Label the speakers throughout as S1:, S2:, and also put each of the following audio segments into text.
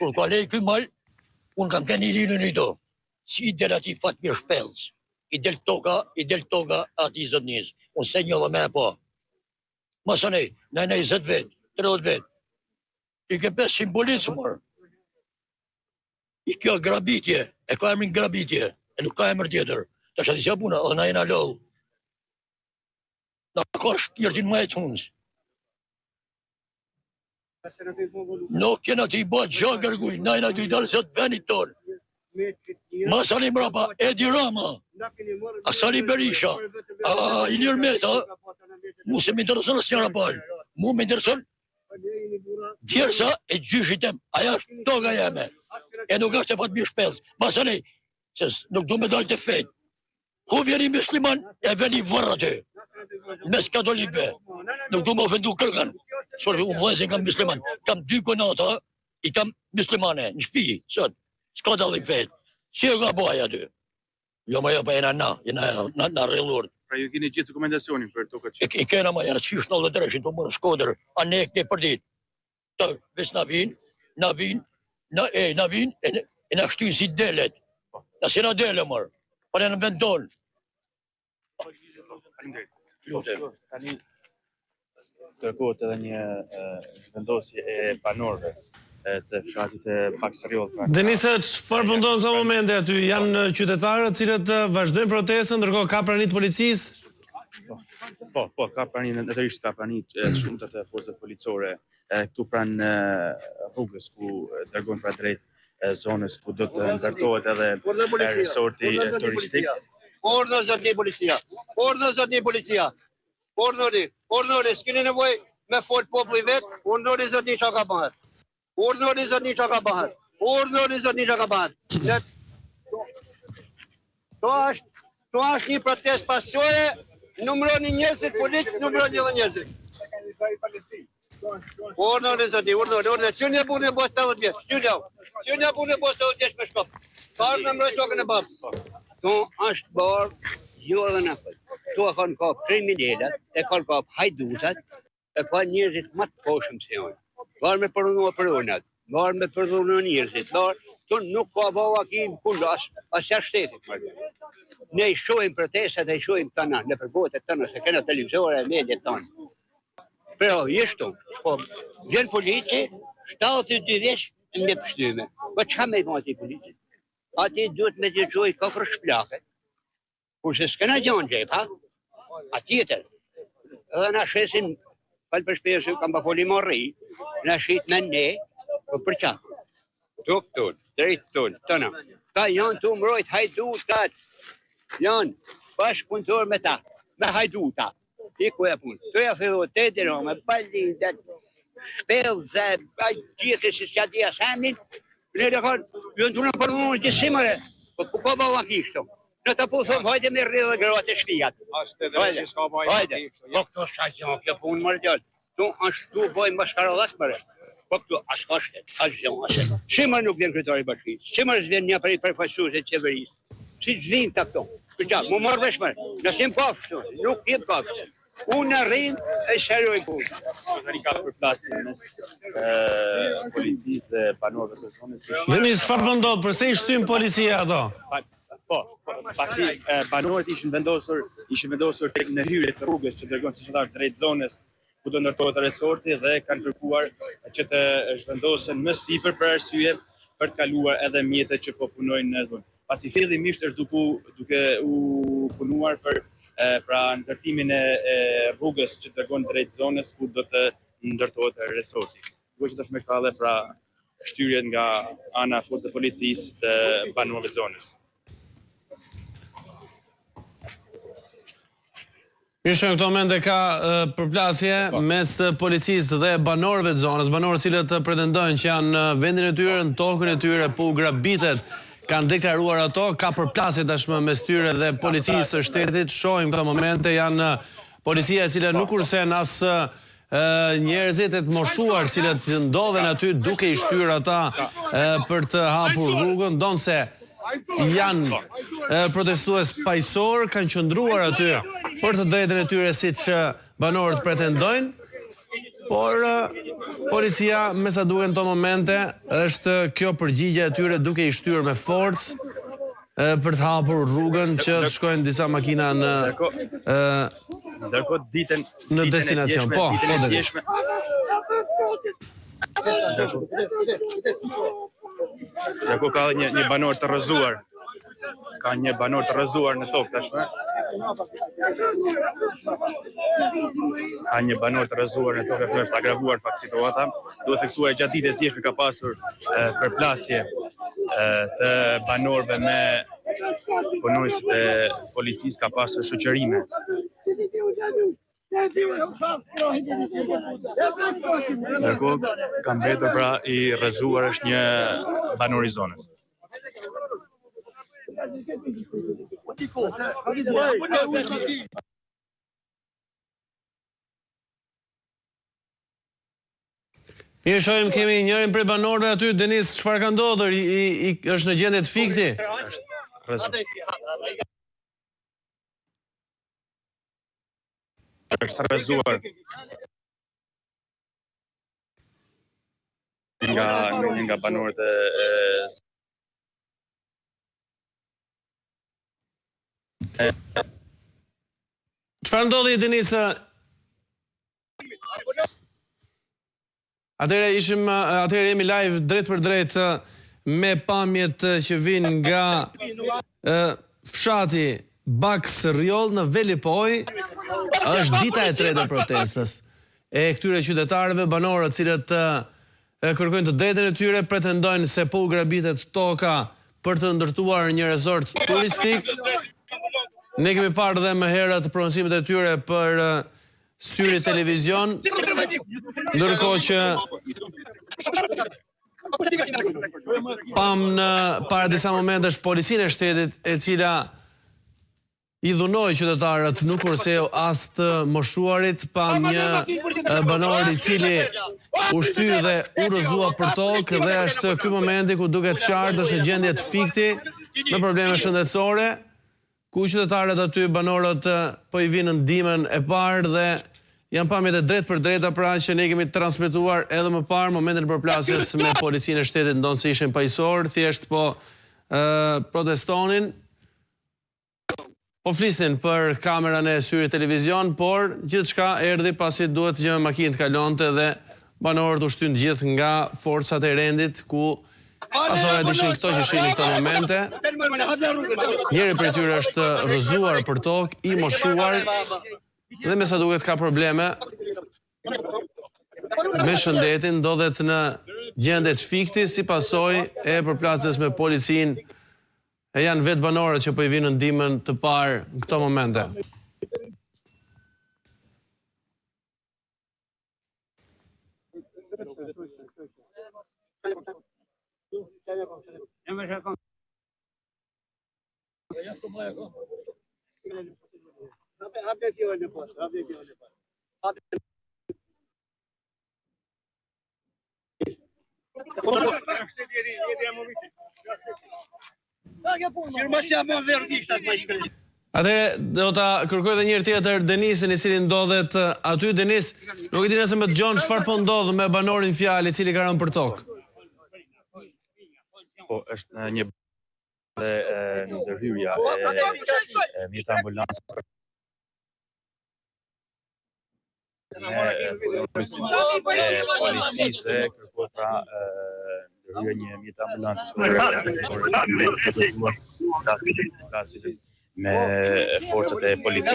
S1: Kur ka lej ky mal, unë kam kënë i linën i do. Si i del ati Fatmir Shpellës. I del toga ati i zëtnis. Unë se një dhe me po. Masanej, në 20 vetë, 30 vetë. I ke 5 simbolicë, mërë. I kjo grabitje, e ka emrin grabitje, e nuk ka emër tjetër. Ta shati si puna, dhe na jena lollë. Na ka shpirtin ma e të hunës. Nuk kena të i bëtë gjë gërguj, na jena të i dalë zëtë venit tonë. Masani mrapa, Edi Rama, a Sali Berisha, a Ilir Meta, mu se më intereson asë njëra palë. Mu më intereson djersa e gjyshit tem, aja është toga jeme. E nuk është e Fatmir Shpellës. Masani, se nuk du me dalë të fejtë. Ku vjeri musliman, e veni vërë aty. Mes katolikve. Nuk du me ofendu kërkan. Sorë u vëzën kam musliman. Kam 2 konata, i kam muslimane, në shpi, sot. S'ka dalë i fejtë. Si e ka boja aty? Jo ma jo pa jena na rrëllur.
S2: Pra ju keni gjithë dokumentacionin për tokat që?
S1: I kena ma jena qish 93, të mërë Shkodër, a ne e këne për dit. Të, ves na vin, e na shtynë si delet. Na si na dele mërë, pa në vend tonë.
S2: Tani kërkohet edhe një zhvendosje e banorëve të fshatit e Baksariot.
S3: Denisa, çfarë po ndodh në këto momente aty? Janë qytetarët cilët vazhdojnë protestën, ndërkohë ka pranit policisë?
S2: Po, ka pranit, natërisht ka pranit shumë të forcat policore këtu pranë rrugës ku dërgojnë pra drejt zonës ku do të ndërtohet edhe resorti turistik.
S4: Ordnë zotni policia. Ordnori, s'keni nevoj me fort populli vetë, ordnori zotni që ka bëhet. Ordnori zotni që ka bëhet. To është një protest pasore, numëroni njerëzit, policë numëroni edhe njerëzit. Ordnori zotni, që një punë e bos 80 vjetë, që një punë e bos 80 vjetë me shkop. Parë me mërë qokën e babës. To është barë, jo edhe në fëtë. To e kanë ka kriminellat, e kanë ka hajdutat, e ka njerëzit më të poshëm se janë. Varë me përdhunua për unat, varë me përdhunua njerëzit, to nuk ka bëva kim kundë, asja shtetit. Ne i shojmë protestat, e i shojmë të në përbotet të në, se kena televizore e medjet të në. Pero, jeshtu, vjen polici, 72 vesh me pështyme. Po që me i ma ati polici? Ati duhet me të gjoj kakër shplake, kurse s'kena gjanë gjep, ha? A tjetër. Edhe na shesin, falë për shpesu, kam pa foli marri, na shit me ne, për qakë. Tuk tull, drejt tull, tëna. Ta janë të umrojt hajdutat, janë bashkëpunëtor me ta, me hajduta. I ku e punë. Tu e fillu të edhiro, me balin, dhe shpellë, dhe gjithë si s'ja dhja sanin, ne dhe kanë, jënë të në përmënë në gjësimëre, po ku ka bëva kishtu. Në të pu thëmë, hajde me rrë dhe gratë e shpijat. Hajde, po këto shaqë, kjo punë mërë gjallë. Tu ashtu bojnë mashkarodhas mërë. Po këto ashtë ashtë. Shimër nuk vjen kryetari bashkisë, shimër s'vjen një për faqësuesit të qeverisë. Si t'vjen të këto. Përqa, mu marrë vesh mërë. Nësim pafështu, nuk jem pafështu. Unë në rrinë e shërojnë punë.
S2: Tani ka përplasin mes policisë dhe banorëve të zonës.
S3: Denis, çfarë po ndodh? Përse i shtyn policia ato?
S2: Po, pasi banorët ishin vendosur tek në hyrje të rrugës që dërgon shoqëtar drejt zonës ku do ndërtohet resorti dhe kanë kërkuar që të zhvendosen më sipër për arsye për të kaluar edhe mjetët që po punojnë në zonë. Pasi fillimisht është duke u punuar për pra ndërtimin e rrugës që dërgon drejt zonës ku do të ndërtohet resorti. Duke që tashmë ka edhe pra shtyrje nga ana forcës së policisë të banorëve të zonës.
S3: Mirë, në këto momente ka përplasje mes policisë dhe banorëve të zonës, banorë cilët pretendojnë që janë vendin e tyre, në tokën e tyre, po grabitet, kanë deklaruar ato, ka përplasje tashmë mes tyre dhe policisë së shtetit. Shohim këto momente, janë policia e cilë nuk kursen as njerëzit e të moshuar cilët ndodhen aty duke i shtyr ata për të hapur rrugën, ndonse janë protestues paqësor, kanë qëndruar aty për të drejtën e tyre siç banorët pretendojnë, por Policia, me sa duken në këto momente, është kjo përgjigje e tyre duke i shtyr me forcë për të hapur rrugën që të shkojnë disa makina në
S2: Ndërkohë ditën
S3: në destinacion. Po,
S2: Ndërkohë ka një banor të rrëzuar. Ka një banor të rrëzuar në tokë tashmë. Ka një banor të rrëzuar në tokë, është agravuar fakt situata. Duhet theksuar gjatë ditës djeshme ka pasur përplasje të banorëve me punonësit e policisë, ka pasur shoqërime. Ndërkohë ka mbetur pra i rrëzuar është një banor i zonës.
S3: Mirë, shohim kemi njërin prej banorëve aty, Denis, çfarë ka ndodhur? Është në gjendje të fikti?
S2: Është rrëzuar nga banorët
S3: Çfarë ndodhi, Denis? Atëherë jemi live drejt për drejt me pamjet që vinë nga fshati Baks Rjoll në Velipoj. Është dita e tretë e protestës e këtyre qytetarëve, banorët cilët kërkojnë të drejtën e tyre, pretendojnë se po u grabitet toka për të ndërtuar një resort turistik. Ne kemi parë dhe më herët pronësimet e tyre për syri televizion, ndërkohë që pam në para disa momentesh policinë e shtetit e cila i dhunoi qytetarët nuk kurseu as të moshuarit, pam një banor i cili u shtyr dhe u rrëzua për tokë dhe është ky momenti ku duket qartë është në gjendje të fikti me probleme shëndetësore, ku qytetarët aty, banorët po i vinë në ndihmën e parë dhe janë pamjet e drejt për drejta pra që ne kemi transmetuar edhe më parë momentin e përplasjes me policinë e shtetit, ndonë se ishin pajisor, thjesht po protestonin, po flisin për kameran e syrit televizion, por gjithçka erdhi pasi duhet që makinë të kalonte dhe banorët u shtyn gjithë nga forcat e rendit, ku pasojat ishin këto që shihni këto momente. Njëri prej tyre është rrëzuar për tokë, i moshuar dhe me sa duket ka probleme me shëndetin, ndodhet në gjendje të fikti si pasojë e përplasjes me policinë. E janë vetë banorët që po i vinë në ndihmën të parë në këto momente. Atëherë do ta kërkoj edhe një herë tjetër Denisin, i cili ndodhet aty. Denis, nuk e di nëse më dëgjon çfarë po ndodh me banorin fjalë i cili ka rënë për tokë.
S2: Po, është një dhe në ndërhyrja e mjetë ambulancë e policisë kërkoj pra ndërhyrja një mjetë ambulancës me forcat e policisë.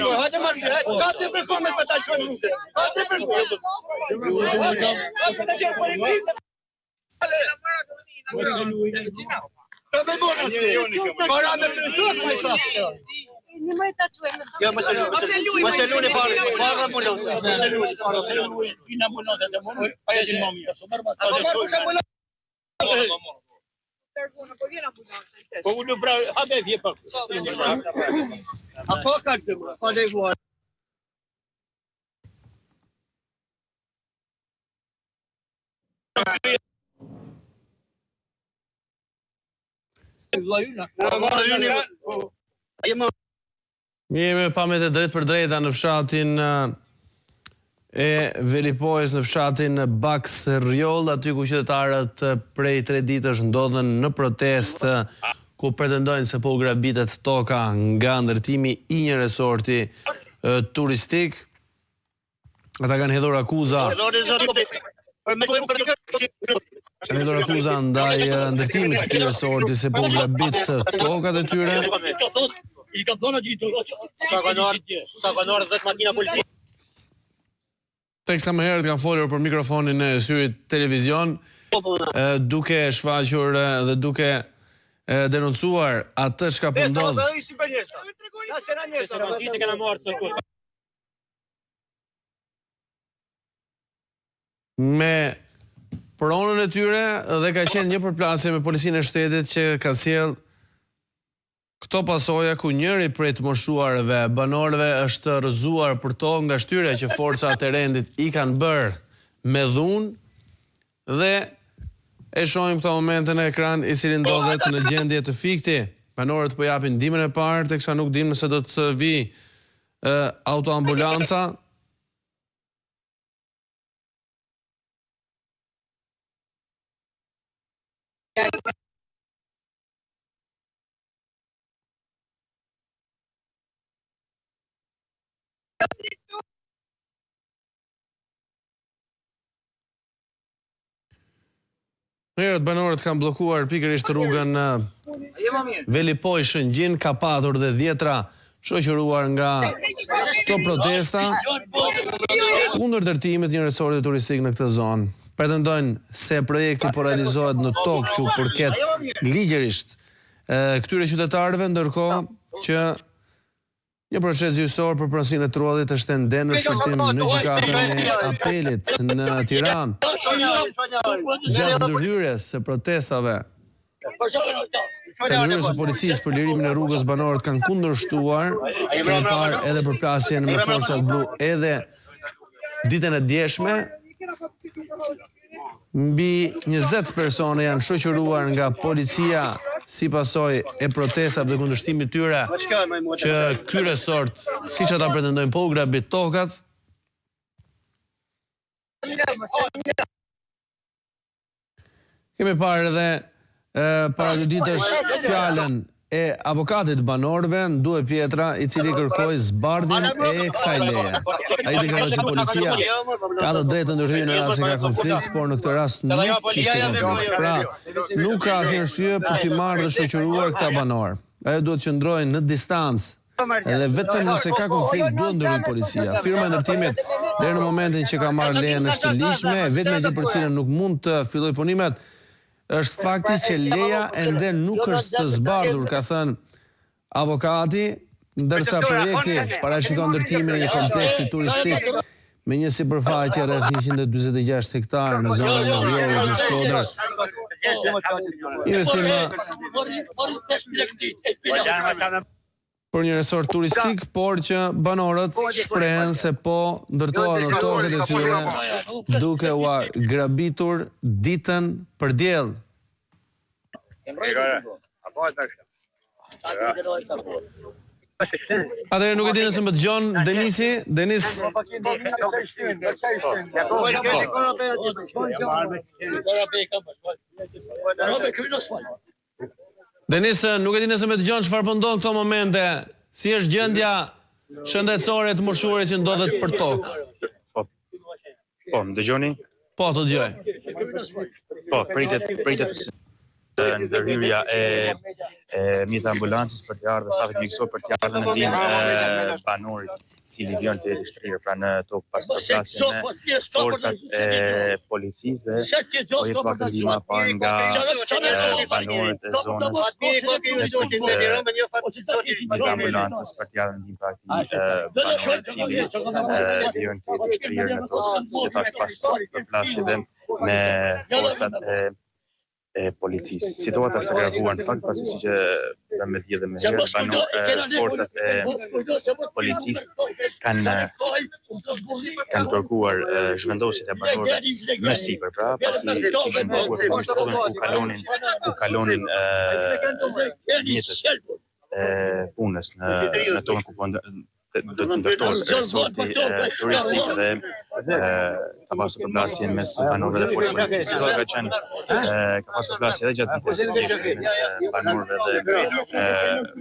S3: Jemi me pamjet e drejt për drejta në fshatin e Velipojës në fshatin Baks Rjoll, aty ku qytetarët prej 3 ditësh ndodhen në protestë ku pretendojnë se po u grabitet toka nga ndërtimi i një resorti turistik. Ata kanë hedhur akuza ndaj ndërtimit të këtij resorti se po u grabit tokat e tyre. Teksa më herët kanë folur për mikrofonin e Syrit Televizion, duke shfaqur dhe duke denoncuar atë çka po ndodh. Me pronën e tyre dhe ka qenë një përplasje me policinë e shtetit që ka sjell këto pasoja ku njëri prej të moshuarve banorëve është rrëzuar për to nga shtyrja që forcat e rendit i kanë bërë me dhunë dhe e shohim këto momente në ekran i cili ndodhet në gjendje të fikti. Banorët po japin ndihmën e parë, teksa nuk dim nëse do të vi autoambulanca. Herët banorët kanë bllokuar pikërisht rrugën Velipoj Shëngjin, ka patur dhe 10-ra shoqëruar nga këto protesta kundër ndërtimit një resorti turistik në këtë zonë. Pretendojnë se projekti po realizohet në tokë që përket ligjërisht këtyre qytetarëve, ndërkohë që një proces gjyqësor për pronësinë e trullit është ende në shkëlqim në gjykatën e apelit në Tiranë. Gjatë ndërhyrjes së protestave, ndërhyrjes së policisë për lirimin e rrugës, banorët kanë kundërshtuar, kemi parë edhe përplasjen me forcat blu edhe ditën e djeshme. Mbi 20 persone janë shoqëruar nga policia si pasojë e protestave dhe kundërshtimit tyre që ky resort, siç ata pretendojnë, po u grabit tokat. Kemi parë edhe para dy ditësh fjalën e avokatit banorëve, Ndue Pjetra, i cili kërkoi zbardhjen e kësaj leje. Ai deklaroi se policia ka të drejtë të ndërhyjë në rast se ka konflikt, por në këtë rast nuk kishte konflikt. Pra, nuk ka asnjë arsye për t'i marrë dhe shoqëruar këta banor. Ajo duhet të qëndrojë në distancë edhe vetëm nëse ka konflikt duhet ndërhyjë policia. Firma e ndërtimit deri në momentin që ka marrë lejen është e ligjshme, vetëm gjë për cilën nuk mund të fillojë punimet është fakti që leja ende nuk është të zbardhur, ka thënë avokati, ndërsa projekti parashikon ndërtimin e një kompleksi turistik me një sipërfaqe rreth 146 hektarë në zonën e Rjollit në Shkodër. Për një resort turistik, por që banorët shprehen se po ndërtohen në tokët e tyre duke u grabitur ditën për diell. Atëherë nuk e di nëse më dëgjon Denisi, Denis. Denis, nuk e di nëse më dëgjon çfarë po ndodh këto momente. Si është gjendja shëndetësore të moshuarit që ndodhet për tokë?
S2: Po, më dëgjoni?
S3: Po, të dëgjoj.
S2: Po, pritet ndërhyrja e mjetë ambulancës për të ardhur safet mjekësor për të ardhur në ndihmë banorit i cili vjen të rishtrirë pra në tokë pas përplasjen e forcat e policisë dhe po jetë pak ndihma parë nga banorët e zonës mjetë ambulancës për të ardhur në ndihmë pra banorit i cili vjen të rishtrirë në tokë si thash pas përplasjeve me forcat e policisë. Situata është agravuar në fakt pasi siç e me dje dhe me herë forcat e policisë kanë kërkuar zhvendosjet e banorëve më sipër, pra pasi kishin bërë ku kalonin mjetët punës në tokën ku do të ndërtohet resorti turistik dhe ka pasur përplasje mes banorëve dhe forcës policisë. Situata ka qenë ka pasur përplasje edhe gjatë ditës së djeshme mes banorëve dhe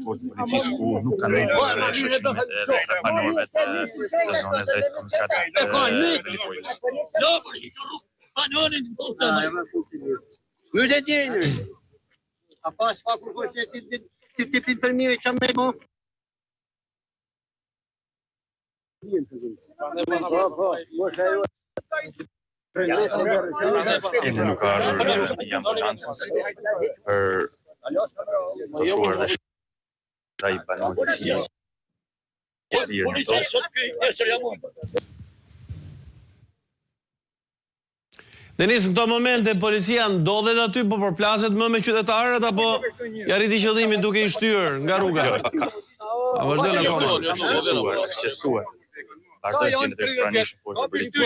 S2: forcës policisë ku nuk kanë rritur edhe shoqërimet e banorëve të zonës drejt komisariatit të Velipojës.
S4: Myrë djeni. A pas pa kur kosh si tipin fëmijë që më bë.
S2: Ende nuk ka ardhur i ambulancës për të shuar dhe shaj banorët e cilës lirë në to.
S3: Denis, në këto momente policia ndodhet aty, po përplaset më me qytetarët, apo ja rriti qëllimin duke i shtyrë nga rruga? A vazhdojnë akoma?
S2: Është qetësuar. Vazhdojnë të jenë të pranishëm forcë policisë,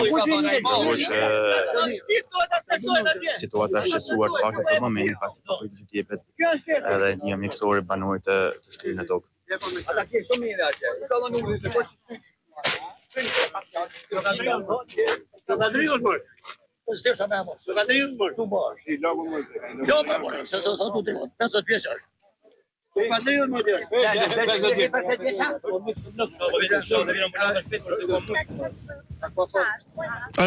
S2: përveç situata është qetësuar pak për momentin pasi po që t'jepet edhe ndihmë mjekësore banorit të shtrirë në tokë.
S1: Stessa me amor. Tu mor. Jo me amor, se sa tu drejt. 50 vjeçar.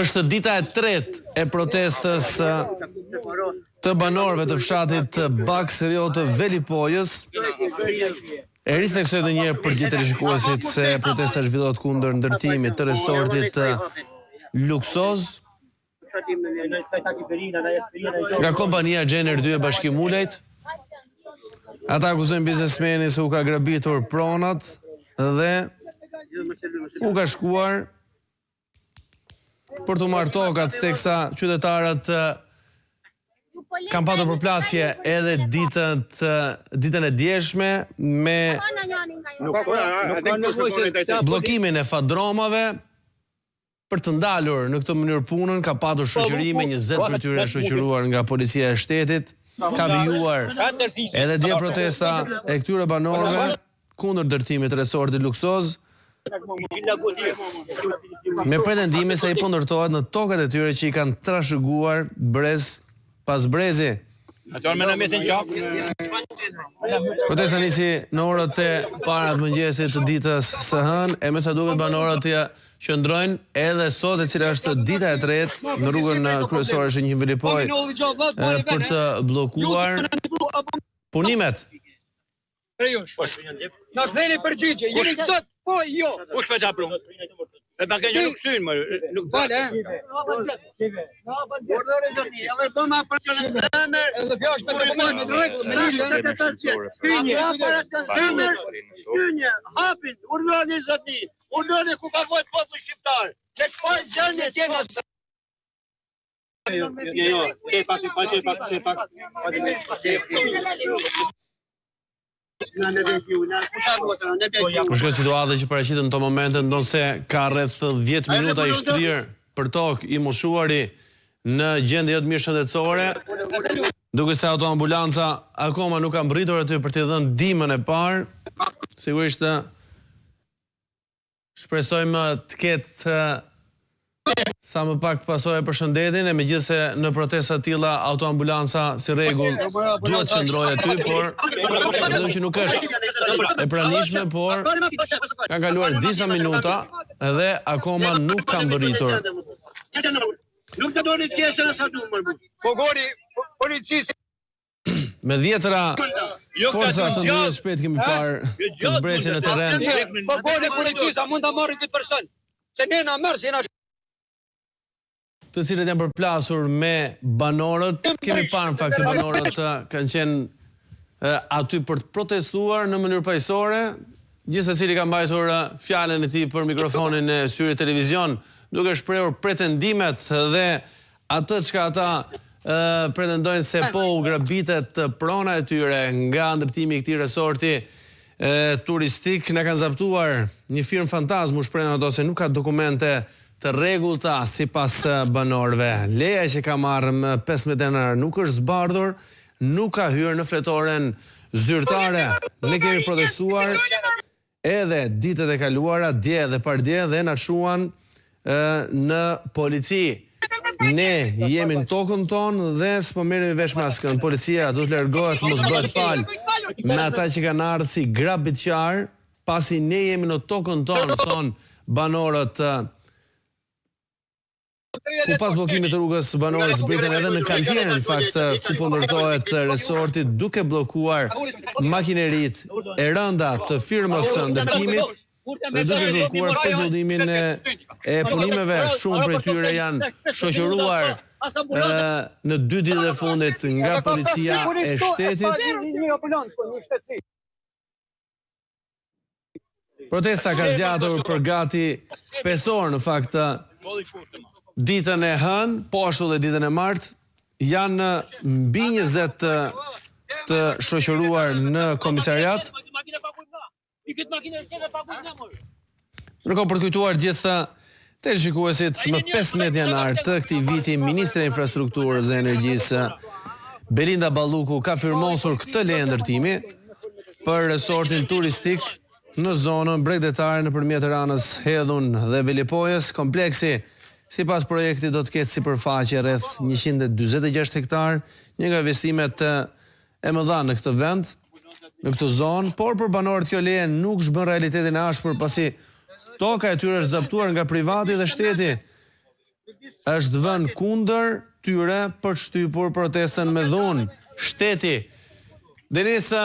S3: Është dita e tretë e protestës të banorëve të fshatit Baksërio të Velipojës. E ritheksoj edhe një herë për gjithë rishikuesit se protesta zhvillohet kundër ndërtimit të resortit të Luksoz nga kompania Gjener 2 e Bashkimulejt. Ata akuzojnë biznesmenin se u ka grabitur pronat dhe u ka shkuar për të marrë tokat, teksa qytetarët kanë patur përplasje edhe ditën e djeshme me bllokimin e fadromave. Për të ndalur në këtë mënyrë punën, ka patur shoqërime, 20 për tyre shoqëruar nga policia e shtetit, ka vijuar edhe dje protesta e këtyre banorëve kundër ndërtimit të resortit Luksoz, me pretendime se i po ndërtohet në tokat e tyre që i kanë trashëguar brez pas brezi. Protesta nisi në orët e para të mëngjesit të ditës së hënë, e me sa duket banorët qëndrojnë edhe sot, e cila është dita e tretë në rrugën kryesore Shënjim Velipoj për të bllokuar punimet.
S5: Na ktheni përgjigje, jeni sot po jo. Kush po çapru? E pa kënjë nuk thyn më, nuk vale.
S4: Urdhëre zoti, edhe do ma përcjellën zemër,
S5: edhe kjo është me dokument me drejt.
S4: Shkynje, hapin, urdhëre zoti, urdhëre ku ka vojt populli shqiptar. Ke çfarë gjendje tjetër?
S3: Për shkak situatë që paraqitet në këto momente, ndonse ka rreth 10 minuta i shtrirë për tokë i moshuari në gjendje jo të mirë shëndetësore, duke se autoambulanca akoma nuk ka mbritur aty për t'i dhënë ndihmën e parë. Sigurisht shpresojmë të ketë sa më pak pasojë për shëndetin, e megjithëse në protesta të tilla autoambulanca si rregull duhet të qëndrojë aty, por mendoj që nuk është e pranishme, por ka kaluar disa minuta dhe akoma nuk ka mbërritur.
S4: Nuk të doni pjesën e sa numër.
S5: Fogori policisë
S3: Me 10 forca të ndërtuara shpejt kemi parë të zbresin në terren.
S5: Fogori policisë mund ta marrë këtë person. Se ne na merr, jena
S3: të cilët janë përplasur me banorët. Kemi parë në fakt se banorët kanë qenë aty për të protestuar në mënyrë paqësore, gjithsesi ka mbajtur fjalën e tij për mikrofonin e Syri Televizion, duke shprehur pretendimet dhe atë çka ata pretendojnë se po u grabitet prona e tyre nga ndërtimi i këtij resorti turistik. Na kanë zaptuar një firmë fantazm, u shprehen ato se nuk ka dokumente të rregullta sipas banorëve. Leja që ka marrë më 15 denar nuk është zbardhur, nuk ka hyrë në fletoren zyrtare. Ne kemi protestuar edhe ditët e kaluara, dje dhe pardje, dhe na shuan në polici. Ne jemi në tokën tonë dhe s'po merremi vesh me askën. Policia do të largohet, mos bëhet fal me ata që kanë ardhur si grabitqar, pasi ne jemi në tokën tonë, thon banorët. Ku pas bllokimit të rrugës banorët zbritën edhe në kantinë, në fakt, ku po ndërtohet resorti, duke bllokuar makineritë e rënda të firmës së ndërtimit dhe duke kërkuar pezullimin e punimeve. Shumë prej tyre janë shoqëruar në 2 ditët e fundit nga policia e shtetit. Protesta ka zgjatur për gati 5 orë, në fakt, ditën e hënë, po ashtu dhe ditën e martë, janë mbi 20 të shoqëruar në komisariat. Ndërkohë, për të kujtuar gjithë teleshikuesit, më 15 janar të këtij viti, Ministri i Infrastrukturës dhe Energjisë Belinda Balluku ka firmosur këtë leje ndërtimi për resortin turistik në zonën bregdetare nëpërmjet Tiranës, Hedhun dhe Velipojës. Kompleksi sipas projektit do të ketë sipërfaqe rreth 146 hektar, një nga investimet e mëdha në këtë vend, në këtë zonë, por për banorët kjo leje nuk zhbën realitetin e ashpër, pasi toka e tyre është zaptuar nga privati dhe shteti është vënë kundër tyre për të shtypur protestën me dhunë. Shteti. Denisa,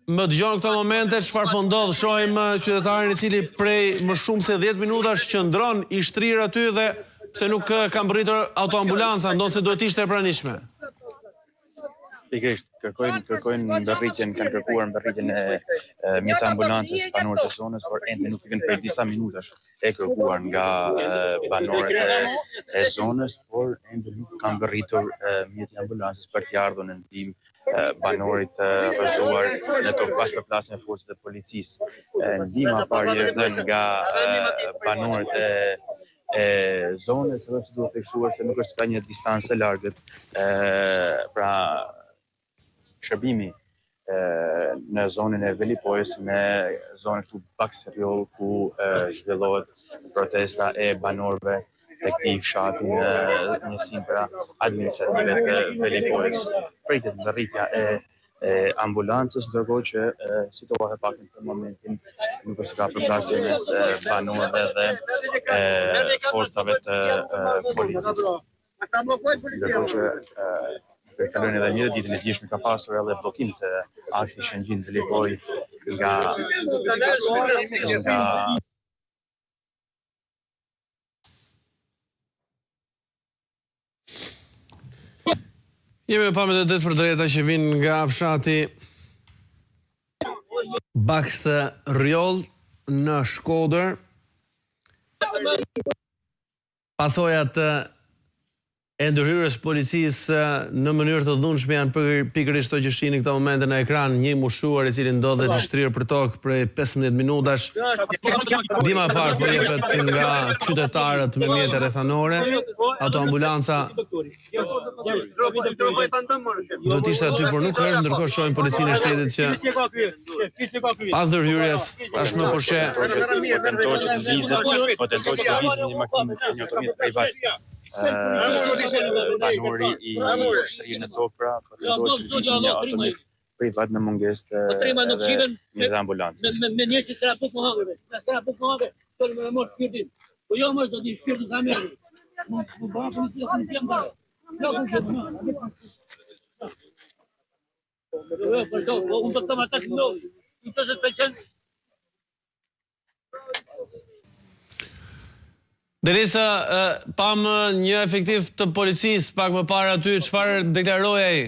S3: më dëgjon këto momente, çfarë po ndodh? Shohim qytetarin i cili prej më shumë se 10 minutash qëndron i shtrirë aty dhe pse nuk ka mbërritur autoambulanca, ndonse duhet ishte e pranishme.
S2: Pikërisht, kërkojnë mbërritjen, kanë kërkuar mbërritjen e mjete ambulancës banorët e zonës, por ende nuk kanë për disa minutash e kërkuar nga banorët e zonës, por ende nuk kanë mbërritur mjete ambulancës për t'i ardhur në ndihmë banorit rrëzuar në tokë pas përplasjen e forcave të policisë. Ndihma e parë është dhënë nga banorët e zonës, edhe që duhet theksuar se nuk është ka një distancë e largët, pra shërbimi në zonën e Velipojës me zonën këtu Bakseriol, ku zhvillohet protesta e banorëve të këtij fshati në njësinë pra administrative të Velipojës. Pritet mbërritja e ambulancës, ndërkohë që situata pak në momentin nuk është ka përplasje mes banorëve dhe forcave të policisë. Ndërkohë që kalojnë edhe një ditë në djeshme ka pasur edhe bllokim të aksit Shëngjin Velipoj nga
S3: Jemi pa me të për drejta që vinë nga fshati Bakseriol në Shkodër. Pasojat e ndërhyrjes policisë në mënyrë të dhunshme janë pikërisht ato që shihni në këtë moment në ekran, një mushuar i cili ndodhet i shtrirë për tokë prej 15 minutash. Ndihma e parë po jepet nga qytetarët me mjete rrethanore, autoambulanca do të ishte aty, por nuk është, ndërkohë shohim policinë e shtetit që pas ndërhyrjes tashmë po sheh
S2: tentohet që të vizë një makinë një automjet privat. Banori i shtrirë në tokë, pra, po tentohet që të vizë një automjet privat në mungesë të një ambulancës.
S6: Me njerëz që s'ka buk mohave, s'ka buk mohave, tonë më mos shpirtin. Po jo më do të shpirtin sa merr. Po bëra policia në tempo. Jo po jo. Po do të më tash no. Të se pëlqen.
S3: Derisa pam një efektiv të policisë pak më parë aty, çfarë deklaroi ai?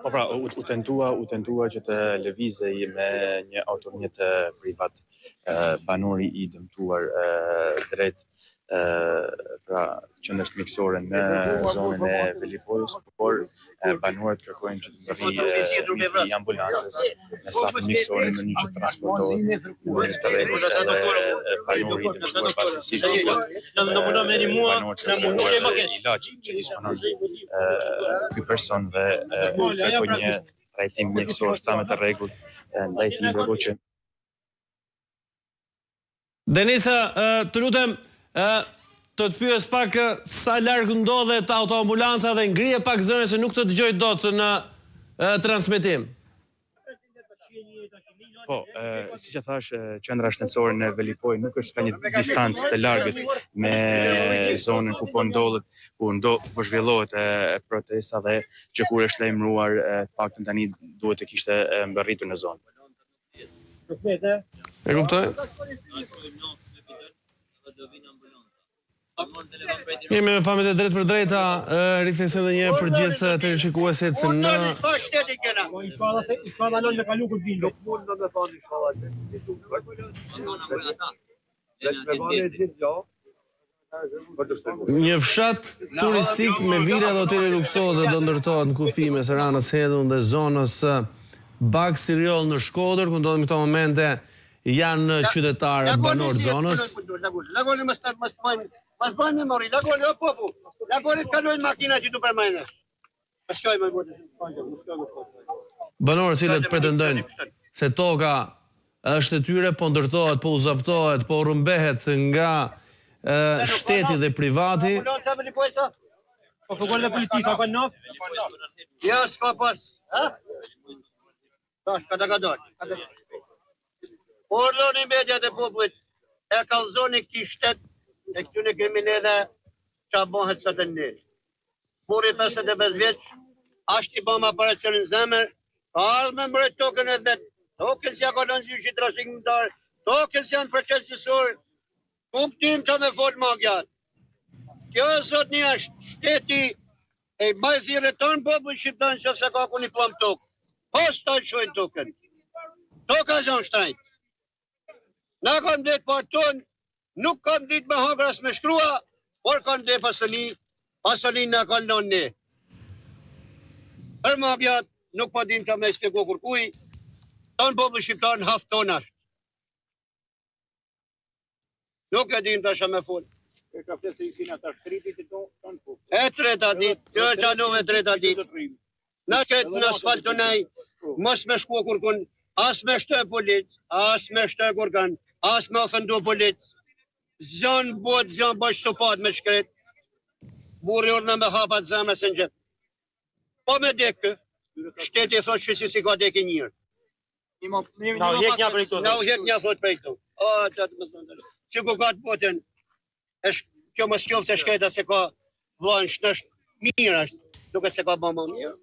S2: Po pra, u tentua që të lëvizej me një automjet privat banori i dëmtuar drejt pra qendrës miksore në zonën e Velipojës, por banorët kërkojnë që të mbërrijë i ambulancës në stafin miksor në mënyrë që transportohet në të rregullt edhe banori i dëmtuar pasi si banorët ilaç që disponon ky person dhe kërkojnë një trajtim mjekësor sa më të rregullt ndaj tij, ndërkohë që
S3: Denisa, të lutem, të pyes pak sa larg ndodhet autoambulanca dhe ngrije pak zërin se nuk të dëgjoj dot në transmetim.
S2: Po, si që thash, qendra shëndetësore në Velipoj nuk është ka një distancë të largët me zonën ku po ndodhet, ku zhvillohet protesta dhe që kur është lajmëruar paktën tani duhet të kishte mbërritur në zonë.
S3: E kuptoj? Jemi me pamjet e drejt për drejta, rikthesem edhe një herë për gjithë teleshikuesit në një fshat turistik me vila dhe hotele luksoze do ndërtohet në kufi mes Ranës Hedhun dhe zonës Bag Siriol në Shkodër, ku ndodhen në këto momente janë qytetarë banor zonës.
S4: Mas bëjmë memori, la goli, o popu, la goli të kalojnë makina që tu përmajnë.
S3: Banorë cilët pretendojnë se toka është e tyre, po ndërtohet, po uzaptohet, po rrëmbehet nga shteti dhe privati.
S5: Po përgojnë dhe polici, ka për nëfë?
S4: Ja, s'ka pas, ha? Tash, ka të ka dojnë. Orloni mediat e popullit, e kalzoni këti shtet, e këtyne kriminele që abohet së të njëri. Buri 55 vjeç, ashtë i bëma operacionin zemër, ka ardhë me mërët tokën e vetë, tokës ja ka në zyshit trashik më darë, tokës janë proces njësor, kuptim që me folë ma gjatë. Kjo sot një është shteti e bajthire tonë popull shqiptanë që se ka ku një plam tokë. Pas të shojnë tokën. Toka zonë shtrajnë. Na kam dhe të tonë, nuk kanë ditë me hangras me shkrua, por kanë dhe pasoni në kallon ne. Për ma bjatë, nuk pa dim të me shkeko kërkuj, tonë populli shqiptarë në haftë tonash. Nuk e dim të asha me folë. E treta ditë, kjo e qanove treta ditë. Na këtë në asfalt të nej, mos me shko kërkun, as me shtë polic, as me shtë kërkan, as me ofendu polic. Zjanë botë, zjanë bashkë sopat me shkret. Burri orna me hapat zemre se në gjithë. Po me dekë, shteti thot që si ka dekë njërë.
S5: Na u hek një për i këtu.
S4: Na u hek një thot për i këtu. O, të të më thënë. Që ku ka të botën, kjo më skjof të shkreta se ka vlanë shtë mirë ashtë. Duke se ka ba më mirë.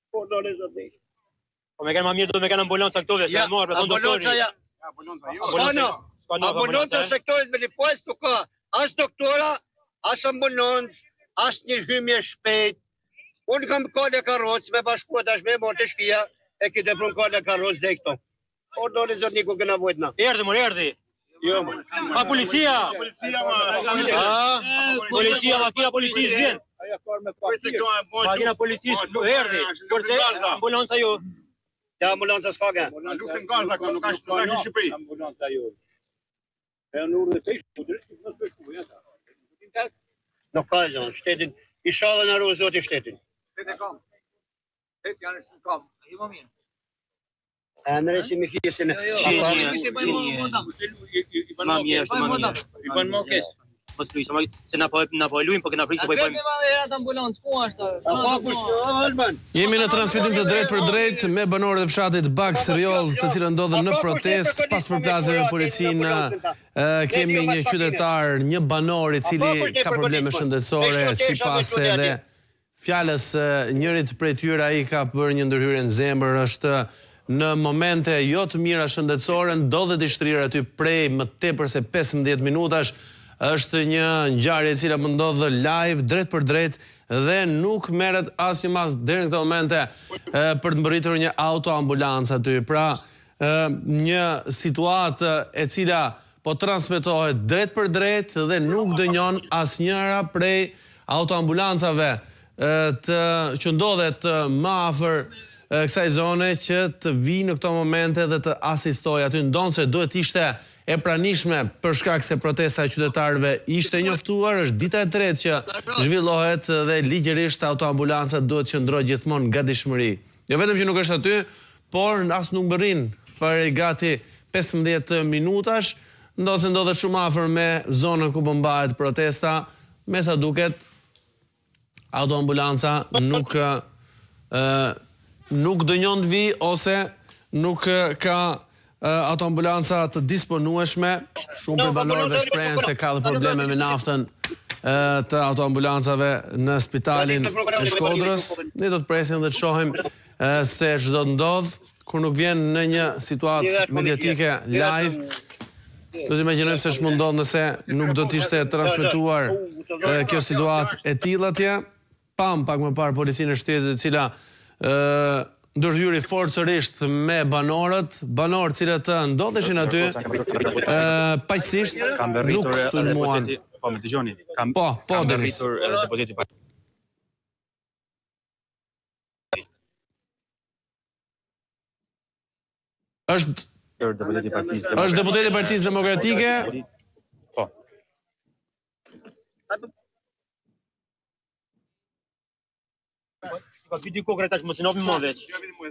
S4: Po, do në zotë.
S5: Po me kanë më mirë, do me kanë ambulanca këtove, se më marrë, për thonë doktori.
S4: Ambulancë në sektorit me Velipojës nuk ka as doktora, as ambulancë, as një hymje shpejt. Unë kam kale karrocë me bashkuat ashtë me morë të shpia, e këtë e prunë kale karrocë dhe i këto. O, do në zotë një ku këna vojtë na.
S5: Erdi, mor, erdi.
S4: Jo, më.
S5: A, policia! Policia, makina policisë, vjen. Makina policisë, erdi. Kërse, ambulanca jo.
S4: Ja, ambulanca s'ka gë.
S2: Nuk në Gaza, nuk është në Shqipëri.
S4: Nuk ka zonë, shtetin, i shalën arru zotë i shtetin. E nëresi mi fjesin e...
S5: Ma mirë, është ma mirë. I bënë më kesë. Se na po e luim, po kena frikë se po i bëjmë.
S3: Jemi në transmetim të drejt për drejt me banorët e fshatit Bag Siriol, të cilët ndodhen në protest pas përplasjeve me policinë. Kemi një qytetar, një banor i cili ka probleme shëndetësore, sipas edhe fjalës njërit prej tyre, ai ka bërë një ndërhyrje në zemër, është në momente jo të mira shëndetësore, ndodhet i shtrirë aty prej më tepër se 15 minutash. Është një ngjarje e cila më ndodh live drejt për drejt dhe nuk merret asnjë mas deri në këtë momente për të mbërritur një autoambulancë aty. Pra, një situatë e cila po transmetohet drejt për drejt dhe nuk dënjon asnjëra prej autoambulancave që ndodhet më afër kësaj zone që të vinë në këto momente dhe të asistojë aty. Ndonse duhet ishte e pranishme për shkak se protesta e qytetarëve ishte njoftuar, është dita e tretë që zhvillohet dhe ligjërisht autoambulanca duhet që qëndrojë gjithmonë gatishmëri. Jo vetëm që nuk është aty, por as nuk mbërrin për gati 15 minutash, ndodhet shumë afër me zonën ku bëmbahet protesta, me sa duket autoambulanca nuk dënjon të vi ose nuk ka autoambulanca të disponueshme. Shumë për banorëve shprehen se ka dhe probleme me naftën të autoambulancave në spitalin e Shkodrës. Ne do të presim dhe të shohim se çdo të ndodh kur nuk vjen në një situatë mediatike live. Do të imagjinojmë se ç'mundon nëse nuk do të ishte transmetuar kjo situatë e tillë atje. Pam pak më parë policinë e shtetit e cila ndërhyri forcërisht me banorët cilët ndodheshin aty paqësisht nuk sulmuan.
S2: Po, më dëgjoni.
S3: Po,
S2: Denis. Deputeti
S3: është deputeti i Partisë Demokratike.
S2: Po. Ka dy kokra tash mos i nopi më veç.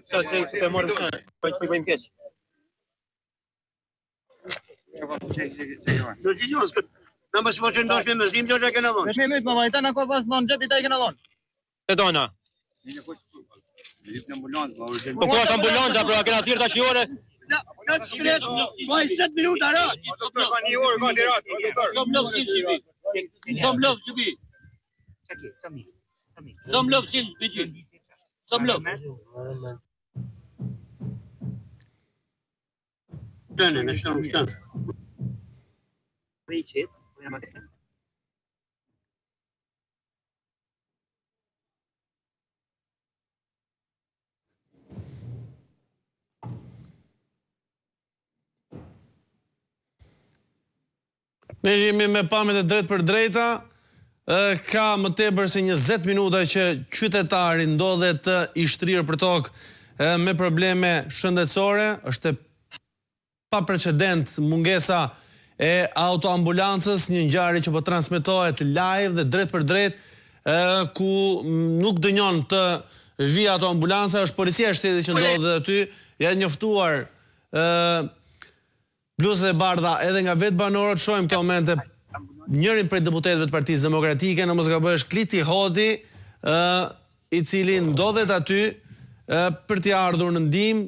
S2: Sa të morëm se po bëjmë keq.
S4: Do të joni skut. Na mos më çon dashme me zim gjë që na dhon.
S5: Me më vajta na ko pas në xhepi taj që na dhon.
S2: Te dona. Po ku është ambulanca, pra kena thirr tash ore.
S4: Na shkret. Vaj 7 minuta ra. Një orë vani rat.
S6: Som lov që bi. Som lov që bi. Som lov.
S4: Dënë, shton.
S3: Ne jemi me pamjet e drejt për drejta, ka më tepër se 20 minuta që qytetari ndodhet i shtrirë për tokë me probleme shëndetësore, është pa precedent mungesa e autoambulancës, një ngjarje që po transmetohet live dhe drejt për drejt, ku nuk dënjon të vi autoambulanca, është policia e shtetit që ndodhet aty, janë njoftuar bluzët e bardha edhe nga vetë banorët. Shohim këto momente njërin prej deputetëve të Partisë Demokratike, në mos gaboj Kliti Hodi, i cili ndodhet aty për t'i ardhur në ndihmë.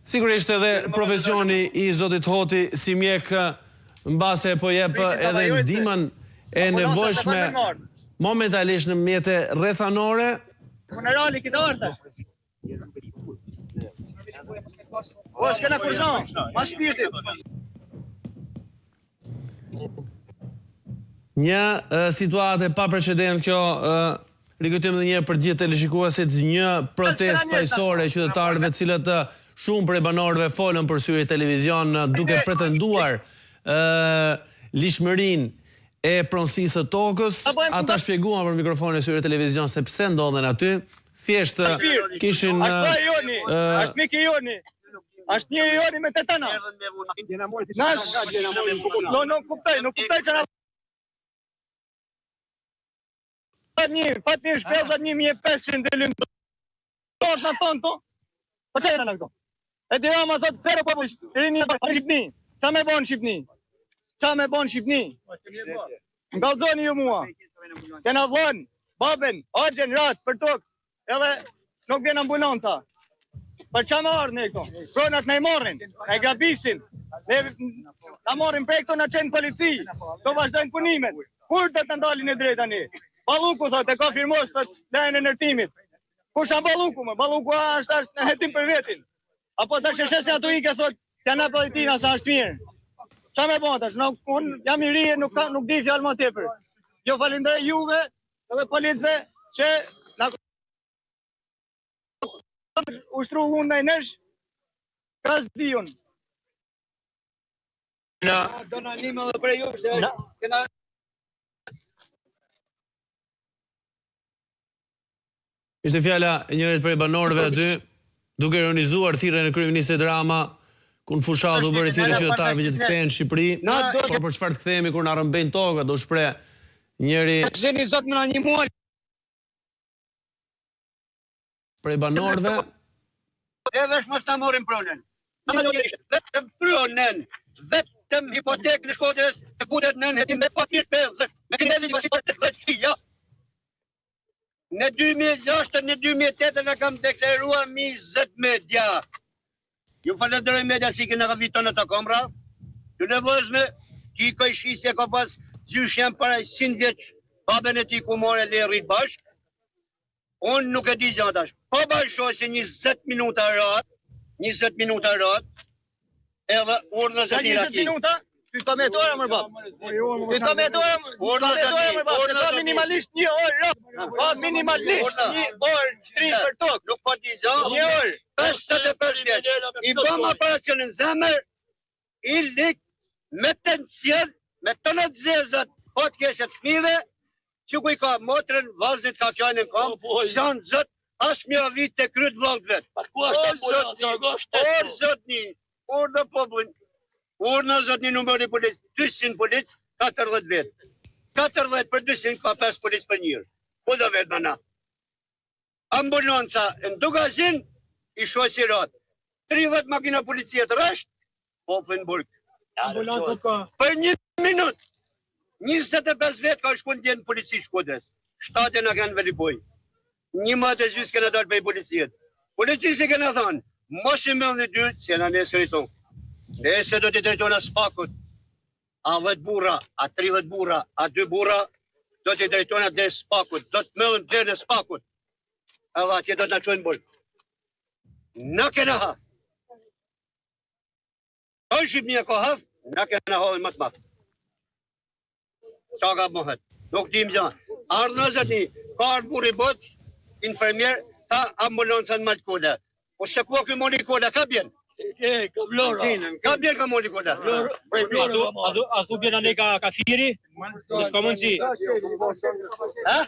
S3: Sigurisht edhe profesioni i zotit Hoti si mjek mbase po jep edhe ndihmën e nevojshme momentalisht në mjete rrethanore.
S5: Funerali këtë orë. O, s'kena kurzon, ma shpirtit.
S3: Një situatë pa precedent kjo, rikujtojmë edhe një për gjithë teleshikuesit, një protestë paqësore e qytetarëve të cilët shumë prej banorëve folën për syri televizion duke pretenduar lishmërinë e pronësisë së tokës. Ata shpjeguan për mikrofonin e syri televizion se pse ndodhen aty. Thjesht kishin
S5: Ashtë miki joni. Ashtë një joni me tetana. Nuk kuptaj që na Fat një shpesat 1.500 të limë dorët në tonë to. Po që e në këto? E tira ma thot, kërë po rini në Shqipni. Qa me bon Shqipni? Qa me bon Shqipni? Nga zoni ju mua. Kena vonë, babën, argjen, ratë, për tokë. Edhe nuk vjen ambulanta. Për qa me arë në këto? Pronat në i morrin, në i grabisin. Në morrin prej këto në qenë polici. Do vazhdojnë punimet. Kur do të ndalin e drejta një? Balluku, thot, e ka firmos të lejnë e nërtimit. Kush anë Balluku, më? Balluku është në hetim për vetin. Apo të sheshesi ato i ke thot, të janë politina sa është mirë. Qa me bon tash? Unë jam i rije, nuk di fjallë më tepër. Jo falindrej juve, dhe policve, që ushtru unë në i nesh, ka zdion. Do në anime dhe prej ju, kena...
S3: Ishte fjala e njërit prej banorëve aty, duke ironizuar thirrjen e kryeministit Rama, ku në fushat u bëri thirrje qytetarëve që të kthehen në Shqipëri, por për çfarë të kthehemi kur na rrëmbejnë tokat, do shpreh njëri
S5: Gjeni zot më na një muaj.
S3: prej banorëve.
S4: Edhe shmos ta morim pronën. Vetëm pronën, vetëm hipotekë në Shkodrës e futet në hetim me papir shpellë. Me kredi që pas 10 fija. Në 2006 në 2008 në kam deklaruar 20 media. Ju falenderoj media si kena viton të komra. Ju nevojshme, ki koj shisje ka pas gjyshjem para 100 vjeç, babën e ti ku more le rrit bashk. Unë nuk e di gjantash. Po bashkoj se 20 minuta rat, edhe urnës e tira ki.
S5: 20 minuta? Ty ka me tora mërë bab. Ty ka me tora mërë bab. Se ka minimalisht 1 orë. Ka minimalisht 1 orë shtrim për tokë.
S4: Nuk po di gjatë.
S5: 1 orë.
S4: 55 vjeç. I bëm operacionin zemër, i lik me tension, me tonat zezat, po të keset fmive, që ku i ka motrën, vaznit ka qajnë në kam, shanë zët, as mja vit të kryt vlogët vetë. Orë zotni, orë në popullin, orë në zotni numër i policë, 200 policë, 40 vetë. 40 për 200 ka 5 policë për njërë. Po dhe vetë mëna. Ambulanca në Dugazin, i shosirat. 30 makina policijet rësht, popullin burg. Për 1 minut, 25 vetë ka shkun djenë polici Shkodrës. 7 në kanë velipoj. 1 matë e gjysë këna dalë për i policijet. Policisë i këna thanë, mos i mëllë në dyrët, se në nesër i tonë. Nesër do t'i drejtona spakut. A 10 burra, a 30 burra, a 2 burra, do t'i drejtona dhe spakut. Do të mëllën dhe në spakut. Edhe atje do t'na qojnë burë. Në kena hafë. Në Shqipnia ka hafë, në kena hafë më të matë. Qa ka mëhet? Nuk tim gjanë. Ardhë në zëtni, ka ardhë burë i botë, infermier, ta ambulancën më të kolla. Po se ku këj moni kolla, ka bjenë?
S1: Ka vlora.
S4: Ka bjenë ka moni kolla.
S5: A thu bjena ne ka kafiri? Nësë ka mundësi.
S4: Ha?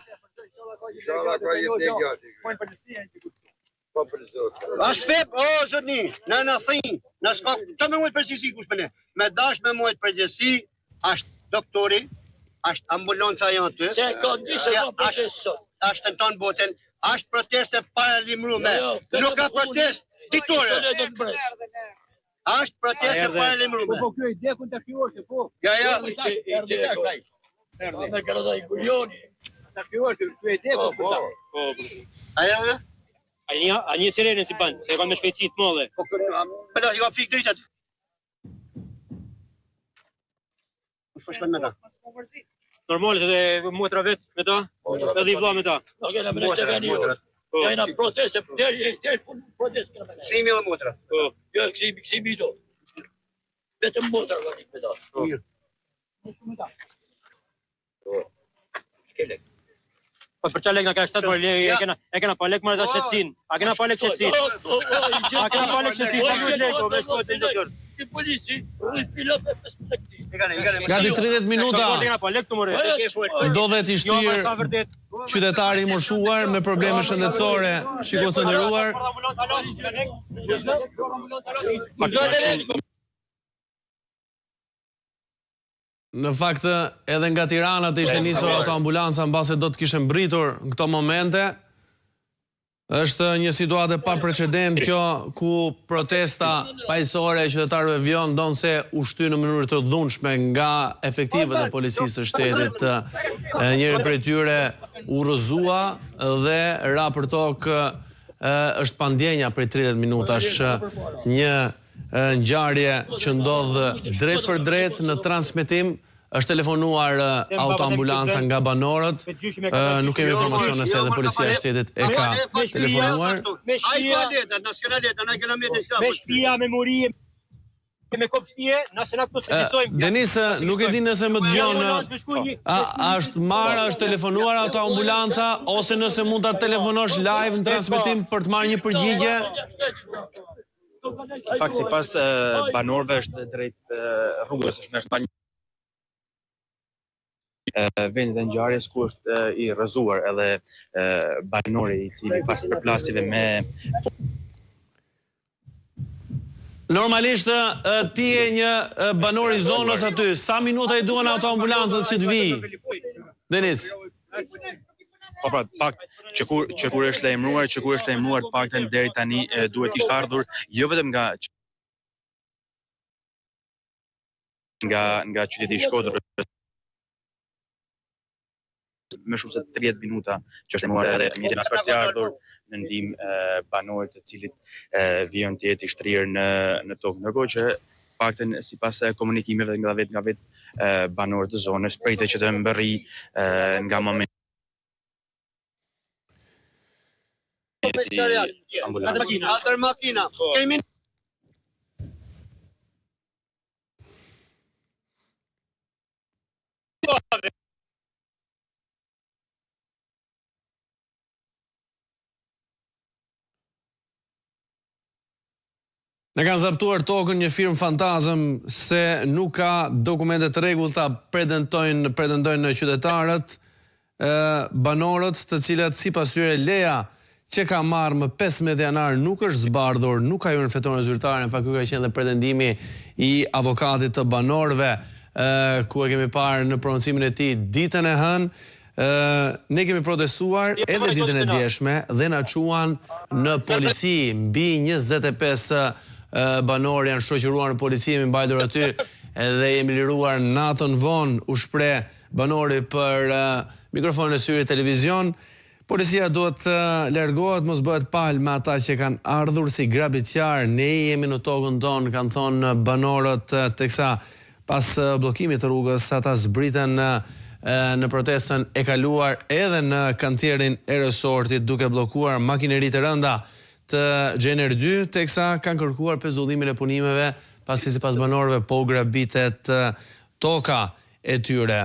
S4: A shfep, o zëtni, në thinë, në s'ka, që me mojtë përgjësi kush për ne? Me dash me mojtë përgjësi, ashtë doktori, ashtë ambulanca janë të.
S1: Se ka njëse ka protest sot.
S4: Ashtë të tonë botën, ashtë proteste paralimrume, nuk ka protest ditore. Ashtë proteste paralimrume.
S6: Po kjo i dekun të shqiorëse, po.
S4: Ja.
S1: Me kërëda i Guljoni.
S6: Të shqiorëse, kjo i dekun.
S4: Aja?
S5: A një sirenën si banë, se e ka me shpejtësit mëlle.
S4: Po këta i ka fikë dritat. Ush po shkën me ta.
S5: Normalit edhe motra vetë me ta, edhe i vla me ta.
S1: Nuk e në më në të veni jo. Ja i në proteste, deri proteste në me.
S4: Kësimi dhe motra.
S1: Jo, kësimi do. Vetëm motra ka një me ta.
S4: Mirë.
S1: Shkelek.
S5: Po për qa lek nga ka 7 për lek, e kena pa lek më rëta qëtësin. A kena pa lek qëtësin? A kena pa lek qëtësin, pa një lek, o me shkojt të ndëqër.
S1: Ti polici, rrit pilot e 5 lekti.
S3: Gati 30 minuta
S5: Kena pa lek të more.
S3: ndodhet i shtirë qytetari i moshuar me probleme shëndetësore, shikos të nderuar. Në fakt, edhe nga Tirana të ishte nisur autoambulanca mbase do të kishte mbritur në këto momente. Është një situatë pa precedent kjo, ku protesta paqësore e qytetarëve vjon ndonse u shty në mënyrë të dhunshme nga efektivët e policisë së shtetit. Njëri prej tyre u rrëzua dhe ra për tokë është pandjenja prej 30 minutash, një ngjarje që ndodh drejt për drejt në transmetim. Është telefonuar autoambulanca nga banorët, nuk kemi informacione se edhe policia e shtetit e ka telefonuar.
S5: Me shpia, me murie, me kopshtie, nëse na këtu se gjithojmë.
S3: Denis, nuk e di nëse më dëgjon, a është marrë, është telefonuar autoambulanca, ose nëse mund ta telefonosh live në transmetim për të marrë një përgjigje?
S2: Fakt, sipas banorëve është drejt rrugës, është me shpanjë vendit e ngjarjes ku është i rrëzuar edhe banori i cili pas përplasjeve me
S3: Normalisht ti je një banor i zonës aty. Sa minuta i duan autoambulancës që të vi? Denis.
S2: Po pra, pak që kur është lajmëruar të paktën deri tani duhet ishte ardhur jo vetëm nga qyteti i Shkodrës më shumë se 30 minuta që është lajmëruar edhe mjetin për të ardhur në ndihmë banorit të cilit vjen të jetë i shtrirë në tokë, ndërkohë që paktën sipas komunikimeve nga vetë banorët të zonës pritet që të mbërri nga momenti
S4: Atër makina.
S3: Në kanë zaptuar tokën një firmë fantazëm se nuk ka dokumente të rregullta, pretendojnë qytetarët, banorët, të cilët sipas tyre leja që ka marrë më 15 janar nuk është zbardhur, nuk ka hyrë në fetoren zyrtare, në fakt ky ka qenë dhe pretendimi i avokatit të banorëve, ku e kemi parë në prononcimin e tij ditën e hënë. Ne kemi protestuar edhe ditën e djeshme dhe na quan në polici, mbi 25 banor janë shoqëruar në polici, jemi mbajtur aty edhe jemi liruar natën vonë, u shpreh banori për mikrofonin e syrit televizion. Policia duhet të largohet, mos bëhet palë me ata që kanë ardhur si grabitjar. Ne jemi në tokën tonë, kanë thonë banorët, teksa pas bllokimit të rrugës ata zbriten në protestën e kaluar edhe në kantierin e resortit, duke bllokuar makineri të rënda të Gjener 2, teksa kanë kërkuar pezullimin e punimeve, pasi sipas banorëve po grabitet toka e tyre.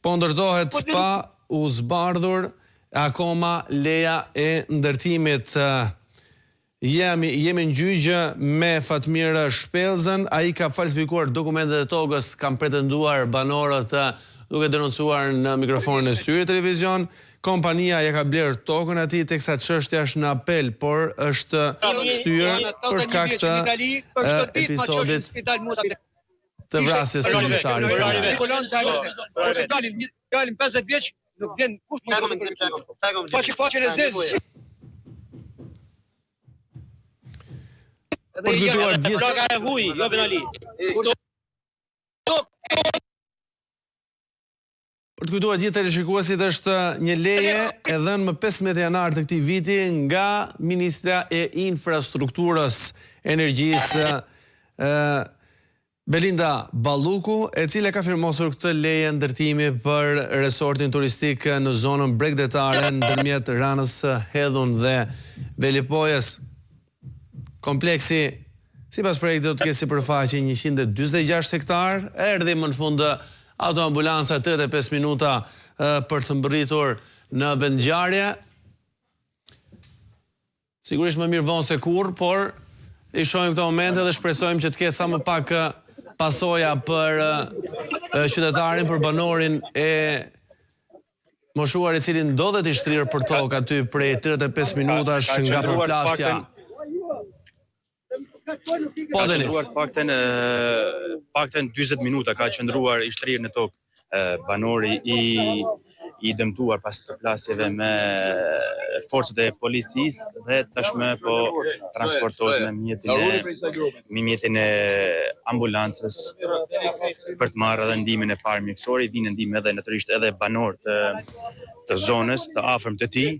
S3: Po ndërtohet pa u zbardhur akoma leja e ndërtimit. Jemi në gjyqë me Fatmir Shpellzën, ai ka falsifikuar dokumentet e tokës, kanë pretenduar banorët duke denoncuar në mikrofonin e syrit televizion. Kompania ja ka blerë tokën atij, teksa çështja është në apel, por është shtyrë për shkak të episodit të vrasjes së gjyqtarit.
S5: Dalin 50 vjeç, nuk vjen kush faqen e zezë.
S3: Për kujtuar gjithë
S5: Plaga e huj, jo Benali.
S3: Për të kujtuar gjithë teleshikuesit, është një leje e dhënë më 15 janar të këtij viti nga Ministra e Infrastrukturës, Energjisë, Belinda Balluku, e cila ka firmosur këtë leje ndërtimi për resortin turistik në zonën bregdetare ndërmjet Ranës së Hedhun dhe Velipojës. Kompleksi, sipas projektit, do të ketë sipërfaqe 146 hektar, erdhi më në fund autoambulanca 35 minuta për të mbërritur në vendngjarje. Sigurisht më mirë vonë se kurrë, por i shohim këto momente dhe shpresojmë që të ketë sa më pak pasoja për qytetarin, për banorin e moshuar i cili ndodhet i shtrirë për tokë aty prej 35 minutash nga përplasja. Po, Denis.
S2: Paktën 40 minuta ka qëndruar i shtrirë në tokë banori i dëmtuar pas përplasjeve me forcët e policisë dhe tashmë po transportohet me mjetin e ambulancës për të marrë edhe ndihmën e parë mjekësore. Vinë ndihmë edhe natyrisht edhe banorë të zonës të afërm të tij.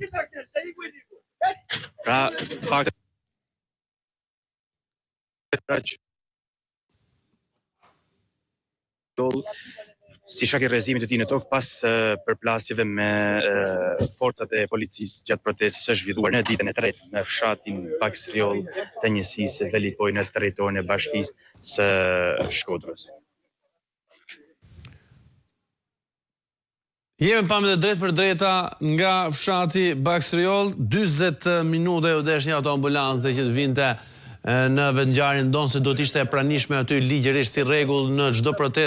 S2: Pra fakti si shkak i rrezimit të tij në tokë pas përplasjeve me forcat e policisë gjatë protestës së zhvilluar në ditën e tretë në fshatin Baksriol të njësisë Velipoj në territorin e bashkisë së Shkodrës.
S3: Jemi pamje të drejt për drejta nga fshati Baksriol, 40 minuta u desh një autoambulancë që të vinte në vendngjarjen, ndonë se do të ishte e pranishme aty ligjërisht si rregull në çdo protestë.